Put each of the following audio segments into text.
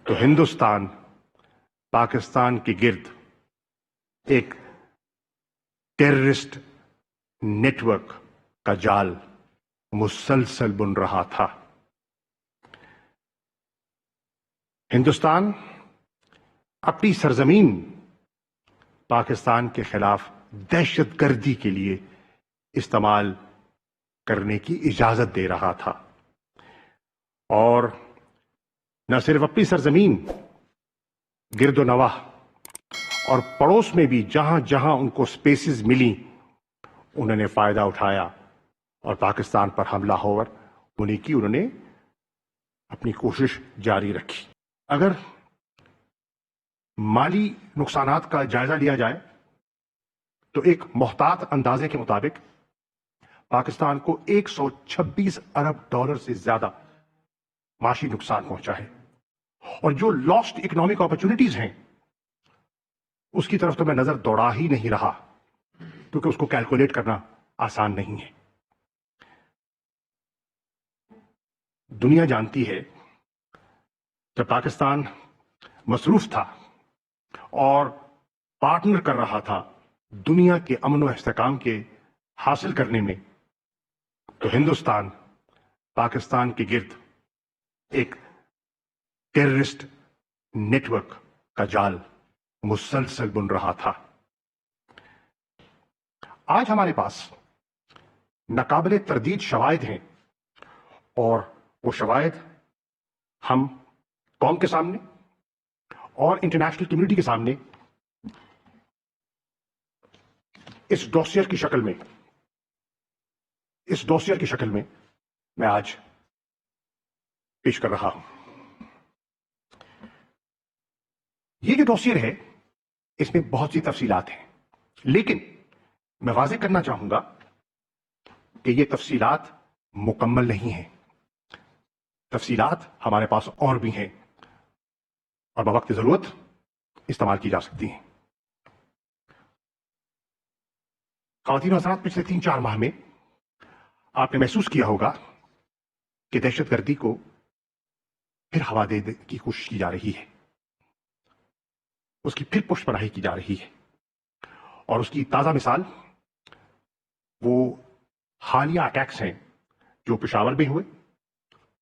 تو ہندوستان پاکستان کے گرد ایک ٹیررسٹ نیٹ ورک کا جال مسلسل بن رہا تھا. ہندوستان اپنی سرزمین پاکستان کے خلاف دہشت گردی کے لیے استعمال کرنے کی اجازت دے رہا تھا، اور نہ صرف اپنی سرزمین، گرد و نواح اور پڑوس میں بھی جہاں جہاں ان کو سپیسز ملی انہوں نے فائدہ اٹھایا اور پاکستان پر حملہ ہوور ہونے کی انہوں نے اپنی کوشش جاری رکھی. اگر مالی نقصانات کا جائزہ لیا جائے تو ایک محتاط اندازے کے مطابق پاکستان کو $126 ارب سے زیادہ معاشی نقصان پہنچا ہے، اور جو لاسٹ اکنامک اپرچونٹیز ہیں اس کی طرف تو میں نظر دوڑا ہی نہیں رہا، کیونکہ اس کو کیلکولیٹ کرنا آسان نہیں ہے. دنیا جانتی ہے جب پاکستان مصروف تھا اور پارٹنر کر رہا تھا دنیا کے امن و استحکام کے حاصل کرنے میں، تو ہندوستان پاکستان کے گرد ایک ٹیررسٹ نیٹ ورک کا جال مسلسل بن رہا تھا. آج ہمارے پاس ناقابل تردید شواہد ہیں، اور وہ شواہد ہم قوم کے سامنے اور انٹرنیشنل کمیونٹی کے سامنے اس ڈوسیئر کی شکل میں میں آج پیش کر رہا ہوں. یہ جو ڈوسیئر ہے اس میں بہت سی تفصیلات ہیں، لیکن میں واضح کرنا چاہوں گا کہ یہ تفصیلات مکمل نہیں ہیں. تفصیلات ہمارے پاس اور بھی ہیں اور بوقت ضرورت استعمال کی جا سکتی ہیں. خواتین و حضرات، پچھلے 3-4 ماہ میں آپ نے محسوس کیا ہوگا کہ دہشت گردی کو پھر ہوا دینے کی کوشش کی جا رہی ہے، اس کی پھر پشت پناہی کی جا رہی ہے، اور اس کی تازہ مثال وہ حالیہ اٹیکس ہیں جو پشاور میں ہوئے،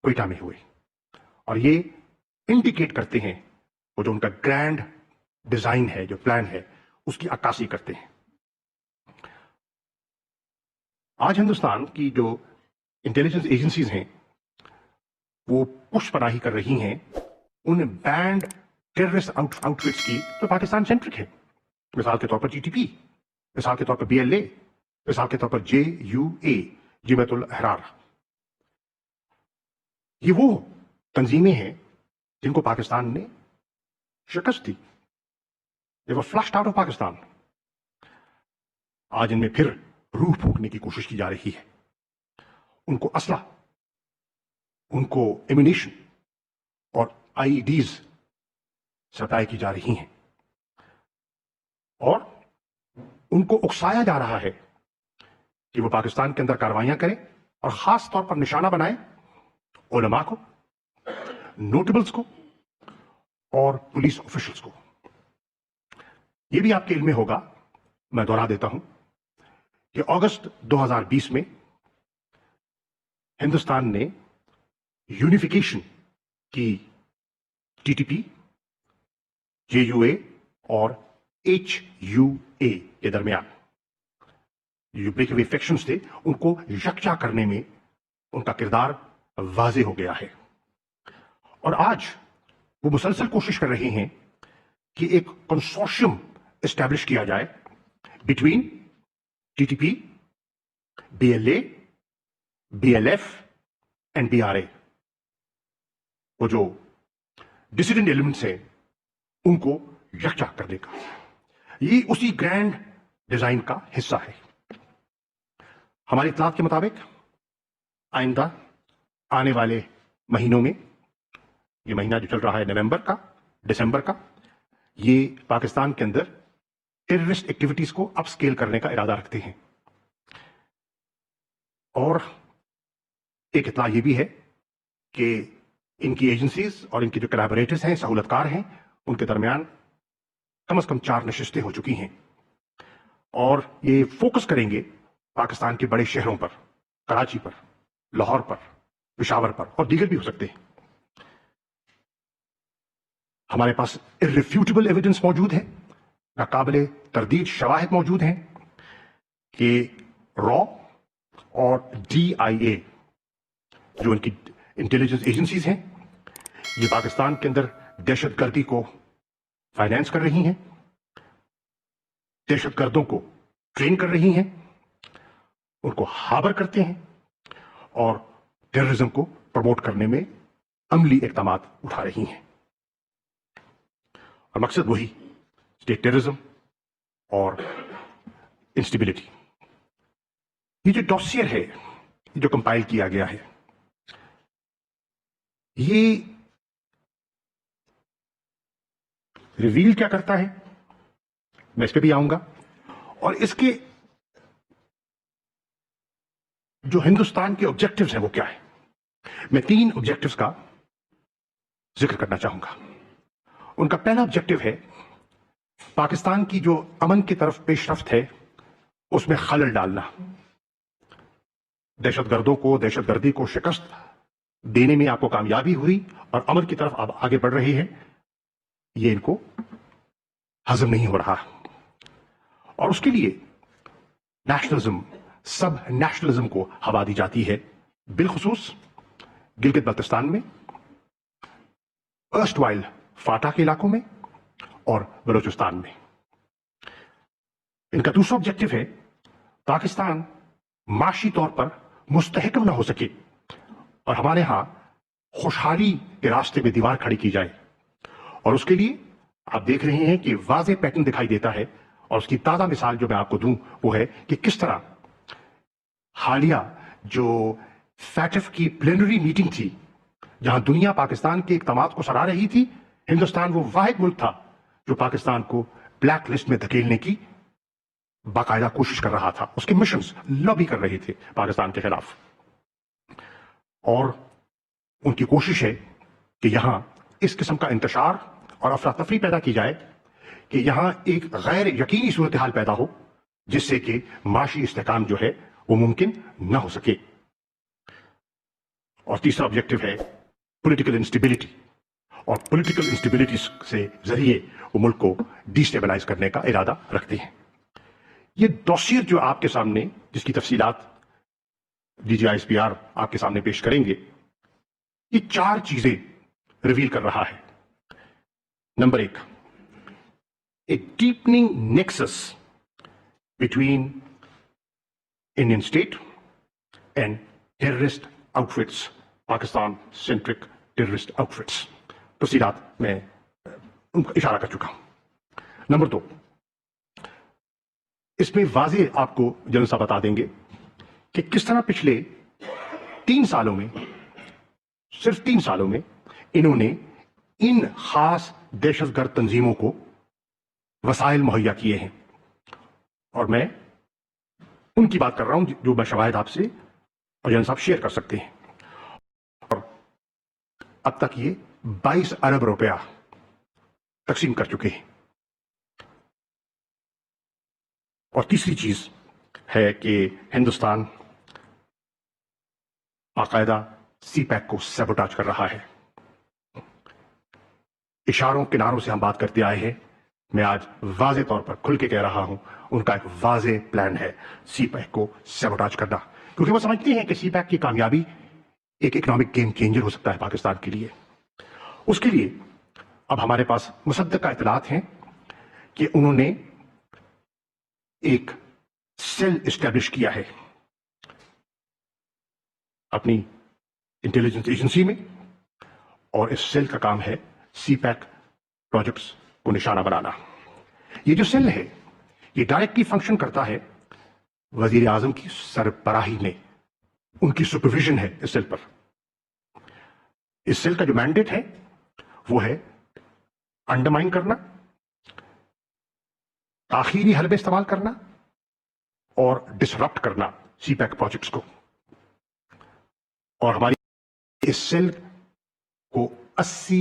کوئٹہ میں ہوئے، اور یہ انڈیکیٹ کرتے ہیں، وہ جو ان کا گرینڈ ڈیزائن ہے، جو پلان ہے، اس کی عکاسی کرتے ہیں. آج ہندوستان کی جو انٹیلیجنس ایجنسیز ہیں وہ پشت پناہی کر رہی ہیں ان بینڈ ٹیررسٹ آؤٹ فٹس کی جو پاکستان سینٹرک ہے. مثال کے طور پر TTP، مثال کے طور پر BLA، مثال کے طور پر JUA، جمعیت الاحرار. یہ وہ تنظیمیں ہیں جن کو پاکستان نے شکست دی. They were flushed out of Pakistan. آج ان میں پھر روح پھونکنے کی کوشش کی جا رہی ہے. ان کو اسلحہ، ان کو ایمونیشن اور IEDs سپلائی کی جا رہی ہیں، اور ان کو اکسایا جا رہا ہے کہ وہ پاکستان کے اندر کاروائیاں کریں، اور خاص طور پر نشانہ بنائیں علماء کو، نوٹبلز کو اور پولیس آفیشلز کو. یہ بھی آپ کے علم میں ہوگا، میں دوہرا دیتا ہوں، کہ اگست 2020 میں ہندوستان نے یونیفیکیشن کی TTP، JUA اور HUA کے درمیان. جو بریک اوے فیکشنز تھے ان کو یکجا کرنے میں ان کا کردار واضح ہو گیا ہے. اور آج وہ مسلسل کوشش کر رہے ہیں کہ ایک کنسورشیم اسٹیبلش کیا جائے between TTP، BLA، BLF and BRA. وہ جو ڈسیڈنٹ ایلیمنٹس ہیں ان کو یکجا کرنے کا، یہ اسی گرینڈ ڈیزائن کا حصہ ہے. ہماری اطلاعات کے مطابق آئندہ آنے والے مہینوں میں، یہ مہینہ جو چل رہا ہے نومبر کا، دسمبر کا، یہ پاکستان کے اندر ٹیررسٹ ایکٹیویٹیز کو اپ سکیل کرنے کا ارادہ رکھتے ہیں. اور ایک اطلاع یہ بھی ہے کہ ان کی ایجنسیز اور ان کے جو کلیبوریٹرز ہیں, سہولتکار ہیں, ان کے درمیان کم از کم 4 نشستیں ہو چکی ہیں, اور یہ فوکس کریں گے پاکستان کے بڑے شہروں پر, کراچی پر, لاہور پر, پشاور پر, اور دیگر بھی ہو سکتے ہیں. ہمارے پاس irrefutable ایویڈنس موجود ہے, ناقابل تردید شواہد موجود ہیں کہ را اور ڈی آئی اے جو ان کی انٹیلیجنس ایجنسیز ہیں, یہ پاکستان کے اندر دہشت گردی کو فائنینس کر رہی ہیں, دہشت گردوں کو ٹرین کر رہی ہیں, ان کو ہاربر کرتے ہیں, اور ٹیررزم کو پروموٹ کرنے میں عملی اقدامات اٹھا رہی ہیں. اور مقصد وہی اسٹیٹ ٹیررزم اور انسٹیبلٹی. یہ جو ڈوسیئر ہے جو کمپائل کیا گیا ہے, یہ ریویل کیا کرتا ہے, میں اس پہ بھی آؤں گا, اور اس کے جو ہندوستان کے آبجیکٹوز ہیں وہ کیا ہے. میں 3 آبجیکٹوز کا ذکر کرنا چاہوں گا. ان کا پہلا آبجیکٹو ہے پاکستان کی جو امن کی طرف پیش رفت ہے اس میں خلل ڈالنا, دہشت گردوں کو, دہشت گردی کو شکست دینے میں آپ کو کامیابی ہوئی اور امن کی طرف آپ آگے بڑھ رہے ہیں, یہ ان کو ہضم نہیں ہو رہا, اور اس کے لیے نیشنلزم, سب نیشنلزم کو ہوا دی جاتی ہے, بالخصوص گلگت بلتستان میں, ارسٹ وائل فاٹا کے علاقوں میں, اور بلوچستان میں. ان کا دوسرا آبجیکٹو ہے پاکستان معاشی طور پر مستحکم نہ ہو سکے اور ہمارے ہاں خوشحالی کے راستے میں دیوار کھڑی کی جائے, اور اس کے لیے آپ دیکھ رہے ہیں کہ واضح پیٹرن دکھائی دیتا ہے, اور اس کی تازہ مثال جو میں آپ کو دوں وہ ہے کہ کس طرح حالیہ جو فیٹف کی پلینری میٹنگ تھی جہاں دنیا پاکستان کے اقدامات کو سراہ رہی تھی, ہندوستان وہ واحد ملک تھا جو پاکستان کو بلیک لسٹ میں دھکیلنے کی باقاعدہ کوشش کر رہا تھا, اس کے مشنز لابی کر رہے تھے پاکستان کے خلاف. اور ان کی کوشش ہے کہ یہاں اس قسم کا انتشار اور افراتفری پیدا کی جائے کہ یہاں ایک غیر یقینی صورتحال پیدا ہو جس سے کہ معاشی استحکام جو ہے وہ ممکن نہ ہو سکے. اور تیسرا آبجیکٹو ہے پولیٹیکل انسٹیبلٹی, اور پولیٹیکل انسٹیبلٹی سے ذریعے وہ ملک کو ڈیسٹیبلائز کرنے کا ارادہ رکھتے ہیں. یہ ڈوسیئر جو آپ کے سامنے, جس کی تفصیلات D G I S P R آپ کے سامنے پیش کریں گے, یہ 4 چیزیں ریویل کر رہا ہے. Number 1, a deepening nexus between Indian state and terrorist outfits, Pakistan-centric terrorist outfits. تفصیلات میں ان کا اشارہ کر چکا ہوں. نمبر 2, اس میں واضح آپ کو جنرل صاحب بتا دیں گے کہ کس طرح پچھلے 3 سالوں میں, صرف 3 سالوں میں, انہوں نے ان خاص دہشت گرد تنظیموں کو وسائل مہیا کیے ہیں, اور میں ان کی بات کر رہا ہوں جو میں شواہد آپ سے اور جنرل صاحب شیئر کر سکتے ہیں. اور اب تک یہ 22 ارب روپیہ تقسیم کر چکے ہیں. اور تیسری چیز ہے کہ ہندوستان باقاعدہ سی پیک کو سیبوٹاج کر رہا ہے. اشاروں کناروں سے ہم بات کرتے آئے ہیں, میں آج واضح طور پر کھل کے کہہ رہا ہوں ان کا ایک واضح پلان ہے سی پیک کو سیبوٹاج کرنا, کیونکہ وہ سمجھتے ہیں کہ سی پیک کی کامیابی ایک اکنامک گیم چینجر ہو سکتا ہے پاکستان کے لیے. اس کے لیے اب ہمارے پاس مصدقہ اطلاعات ہیں کہ انہوں نے ایک سیل اسٹیبلش کیا ہے اپنی انٹیلیجنس ایجنسی میں, اور اس سیل کا کام ہے سی پیک پروجیکٹس کو نشانہ بنانا. یہ جو سیل ہے یہ ڈائریکٹلی فنکشن کرتا ہے وزیر اعظم کی سربراہی میں, ان کی سپرویژن ہے اس سیل پر. اس سیل کا جو مینڈیٹ ہے وہ ہے انڈرمائن کرنا, تاخیری حلبے استعمال کرنا اور ڈسرپٹ کرنا سی پیک پروجیکٹس کو. اور ہماری اس سیل کو 80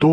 2